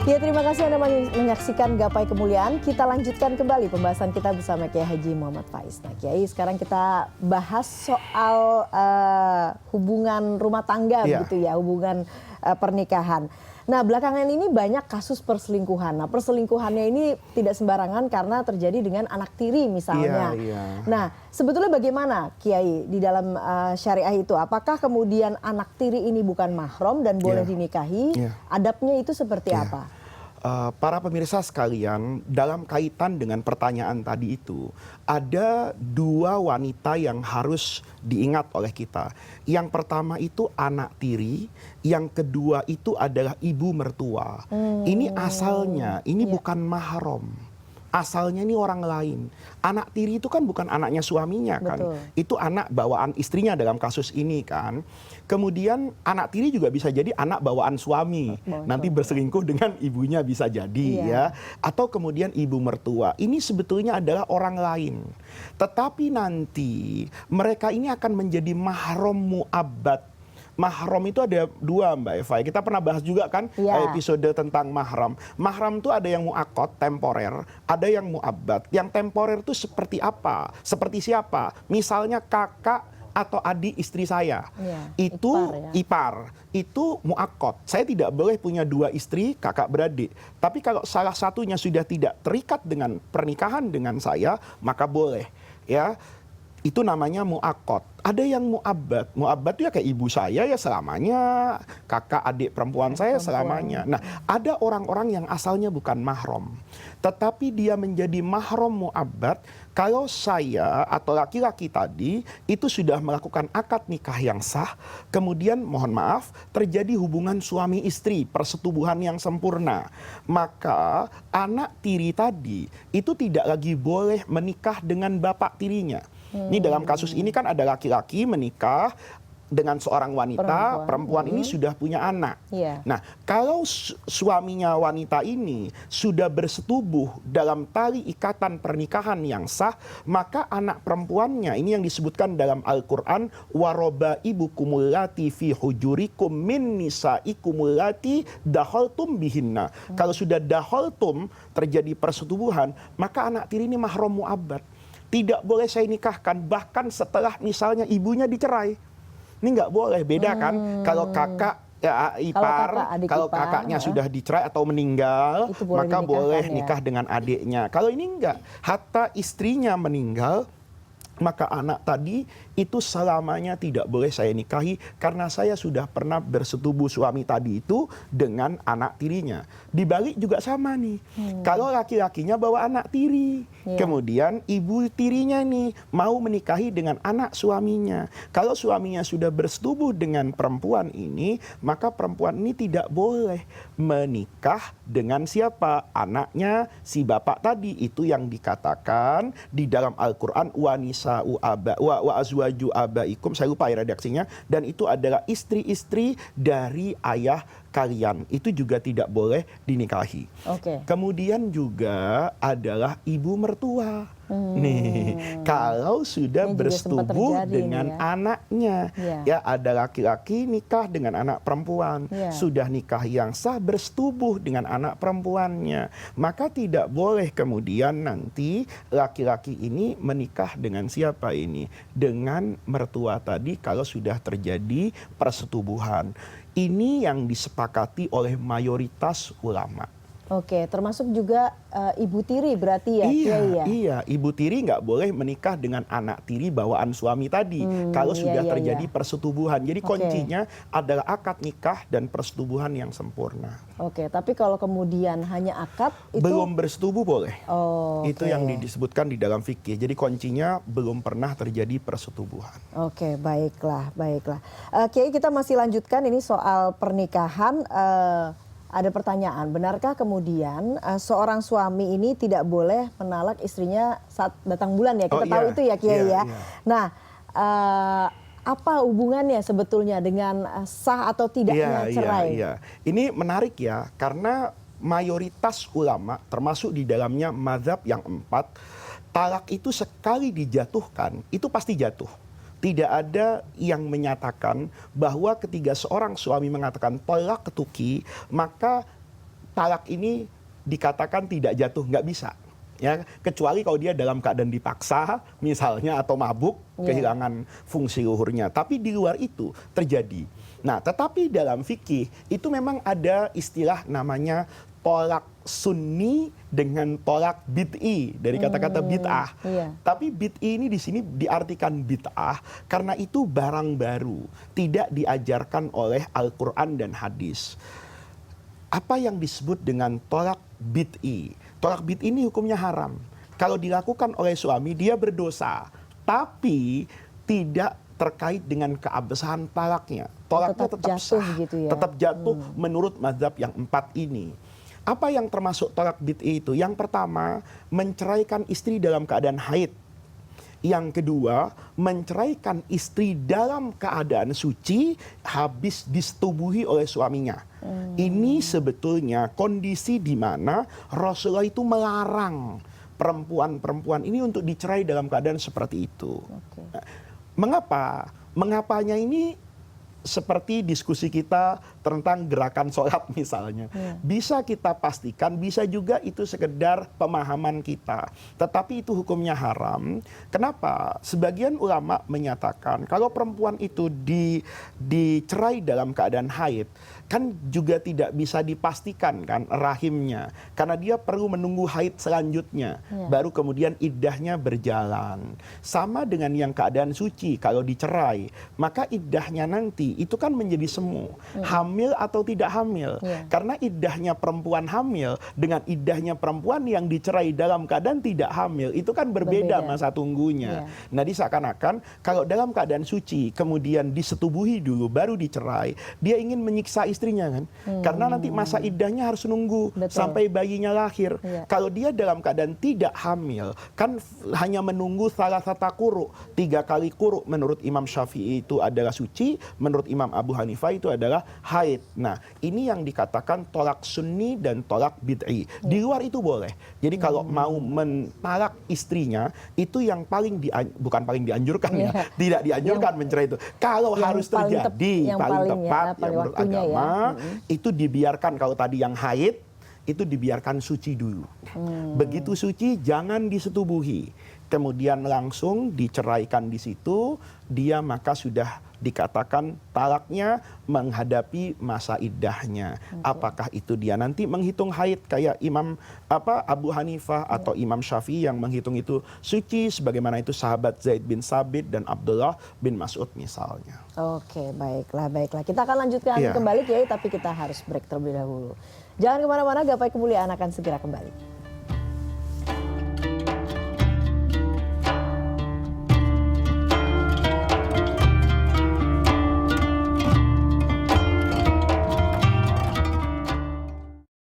Ya, terima kasih Anda menyaksikan Gapai Kemuliaan. Kita lanjutkan kembali pembahasan kita bersama Kiai Haji Muhammad Faiz. Nah, Kiai, sekarang kita bahas soal hubungan rumah tangga, begitu ya, hubungan pernikahan. Nah, belakangan ini banyak kasus perselingkuhan. Nah, perselingkuhannya ini tidak sembarangan karena terjadi dengan anak tiri misalnya. Nah, sebetulnya bagaimana Kiai di dalam syariah itu? Apakah kemudian anak tiri ini bukan mahram dan boleh dinikahi? Adabnya itu seperti apa? Para pemirsa sekalian, dalam kaitan dengan pertanyaan tadi itu, ada dua wanita yang harus diingat oleh kita. Yang pertama itu anak tiri, yang kedua itu adalah ibu mertua. Ini asalnya, ini bukan mahram. Asalnya ini orang lain. Anak tiri itu kan bukan anaknya suaminya kan. Betul. Itu anak bawaan istrinya dalam kasus ini kan. Kemudian anak tiri juga bisa jadi anak bawaan suami. Nanti berselingkuh dengan ibunya bisa jadi ya. Atau kemudian ibu mertua. Ini sebetulnya adalah orang lain. Tetapi nanti mereka ini akan menjadi mahram mu'abbad. Mahram itu ada dua, Mbak Eva. Kita pernah bahas juga kan episode tentang mahram. Mahram itu ada yang mu'akkad, temporer, ada yang mu'abbad. Yang temporer itu seperti apa? Seperti siapa? Misalnya kakak atau adik istri saya. Itu ipar. Itu mu'akkad. Saya tidak boleh punya dua istri kakak beradik. Tapi kalau salah satunya sudah tidak terikat dengan pernikahan dengan saya, maka boleh. Ya. Itu namanya mu'akkad. Ada yang mu'abbad. Mu'abbad itu ya kayak ibu saya ya selamanya, kakak adik perempuan saya selamanya. Nah, ada orang-orang yang asalnya bukan mahram, tetapi dia menjadi mahram mu'abbad kalau saya atau laki-laki tadi itu sudah melakukan akad nikah yang sah, kemudian mohon maaf terjadi hubungan suami istri, persetubuhan yang sempurna, maka anak tiri tadi itu tidak lagi boleh menikah dengan bapak tirinya. Ini dalam kasus ini kan ada laki-laki menikah dengan seorang wanita, perempuan ini sudah punya anak. Nah, kalau suaminya wanita ini sudah bersetubuh dalam tali ikatan pernikahan yang sah, maka anak perempuannya, ini yang disebutkan dalam Al-Quran, warobaibukumul lati fi hujurikum min nisaikumul lati dakhaltum bihinna. Kalau sudah dakhaltum, terjadi persetubuhan, maka anak tiri ini mahram mu'abbad. Tidak boleh saya nikahkan, bahkan setelah misalnya ibunya dicerai. Ini nggak boleh, beda kan? Kalau kakak ya, ipar, kalau kakaknya sudah dicerai atau meninggal, maka boleh nikah dengan adiknya. Kalau ini enggak, hatta istrinya meninggal, maka anak tadi itu selamanya tidak boleh saya nikahi karena saya sudah pernah bersetubuh suami tadi itu dengan anak tirinya. Dibalik juga sama nih. Kalau laki-lakinya bawa anak tiri, kemudian ibu tirinya nih mau menikahi dengan anak suaminya. Kalau suaminya sudah bersetubuh dengan perempuan ini, maka perempuan ini tidak boleh menikah dengan siapa? Anaknya si bapak tadi. Itu yang dikatakan di dalam Al-Quran wa azwaju abaikum, saya lupa ya redaksinya, dan itu adalah istri-istri dari ayah kalian, itu juga tidak boleh dinikahi. Kemudian juga adalah ibu mertua. Nih, kalau sudah bersetubuh dengan anaknya, ya ada laki-laki nikah dengan anak perempuan, sudah nikah yang sah bersetubuh dengan anak perempuannya, maka tidak boleh kemudian nanti laki-laki ini menikah dengan siapa ini? Dengan mertua tadi kalau sudah terjadi persetubuhan. Ini yang disepakati oleh mayoritas ulama. Termasuk juga ibu tiri berarti ya? Iya, ibu tiri nggak boleh menikah dengan anak tiri bawaan suami tadi kalau sudah terjadi persetubuhan. Jadi kuncinya adalah akad nikah dan persetubuhan yang sempurna. Tapi kalau kemudian hanya akad itu belum bersetubuh boleh. Itu yang disebutkan di dalam fikih. Jadi kuncinya belum pernah terjadi persetubuhan. Baiklah. Kiai, kita masih lanjutkan ini soal pernikahan. Ada pertanyaan, benarkah kemudian seorang suami ini tidak boleh menalak istrinya saat datang bulan ya? Kita tahu itu ya Kiai ya. Nah, apa hubungannya sebetulnya dengan sah atau tidaknya cerai? Ini menarik ya, karena mayoritas ulama termasuk di dalamnya mazhab yang 4, talak itu sekali dijatuhkan itu pasti jatuh. Tidak ada yang menyatakan bahwa ketika seorang suami mengatakan tolak ketuki, maka talak ini dikatakan tidak jatuh, nggak bisa. Ya, kecuali kalau dia dalam keadaan dipaksa, misalnya, atau mabuk, kehilangan fungsi luhurnya. Tapi di luar itu terjadi. Nah, tetapi dalam fikih itu memang ada istilah namanya tolak sunni dengan tolak bid'i, dari kata-kata bid'ah. Tapi bid'i ini di sini diartikan bid'ah karena itu barang baru, tidak diajarkan oleh Al-Quran dan hadis. Apa yang disebut dengan tolak bid'i? Tolak bid'i ini hukumnya haram. Kalau dilakukan oleh suami, dia berdosa. Tapi tidak terkait dengan keabsahan talaknya. Tolaknya tetap jatuh sah, gitu ya. tetap jatuh menurut mazhab yang 4 ini. Apa yang termasuk tolak bid'i itu? Yang pertama, menceraikan istri dalam keadaan haid. Yang kedua, menceraikan istri dalam keadaan suci habis disetubuhi oleh suaminya. Ini sebetulnya kondisi di mana Rasulullah itu melarang perempuan-perempuan ini untuk dicerai dalam keadaan seperti itu. Mengapa? Mengapanya ini seperti diskusi kita tentang gerakan sholat misalnya. Bisa kita pastikan, bisa juga itu sekedar pemahaman kita. Tetapi itu hukumnya haram. Kenapa? Sebagian ulama menyatakan kalau perempuan itu dicerai dalam keadaan haid, kan juga tidak bisa dipastikan kan rahimnya. Karena dia perlu menunggu haid selanjutnya. Baru kemudian iddahnya berjalan. Sama dengan yang keadaan suci, kalau dicerai, maka iddahnya nanti itu kan menjadi semu. Hamil atau tidak hamil. Karena iddahnya perempuan hamil dengan iddahnya perempuan yang dicerai dalam keadaan tidak hamil, itu kan berbeda masa tunggunya. Nah, seakan-akan kalau dalam keadaan suci kemudian disetubuhi dulu baru dicerai, dia ingin menyiksa istrinya kan. Karena nanti masa iddahnya harus nunggu sampai bayinya lahir. Kalau dia dalam keadaan tidak hamil, kan hanya menunggu salah satu quru, 3 kali quru menurut Imam Syafi'i itu adalah suci, menurut Imam Abu Hanifah itu adalah haid. Nah, ini yang dikatakan tolak sunni dan tolak bid'i. Di luar itu boleh. Jadi kalau mau mentalak istrinya, itu yang bukan paling dianjurkan ya. Tidak dianjurkan mencerai itu. Kalau harus terjadi, paling tepat ya, menurut agama, itu dibiarkan. Kalau tadi yang haid, itu dibiarkan suci dulu. Begitu suci, jangan disetubuhi. Kemudian langsung diceraikan di situ, dia maka sudah dikatakan talaknya menghadapi masa iddahnya. Apakah itu dia nanti menghitung haid kayak Imam Abu Hanifah atau Imam Syafi'i yang menghitung itu suci, sebagaimana itu sahabat Zaid bin Sabit dan Abdullah bin Mas'ud misalnya. Oke, baiklah. Kita akan lanjutkan kembali Kiai, tapi kita harus break terlebih dahulu. Jangan kemana-mana, Gapai Kemuliaan akan segera kembali.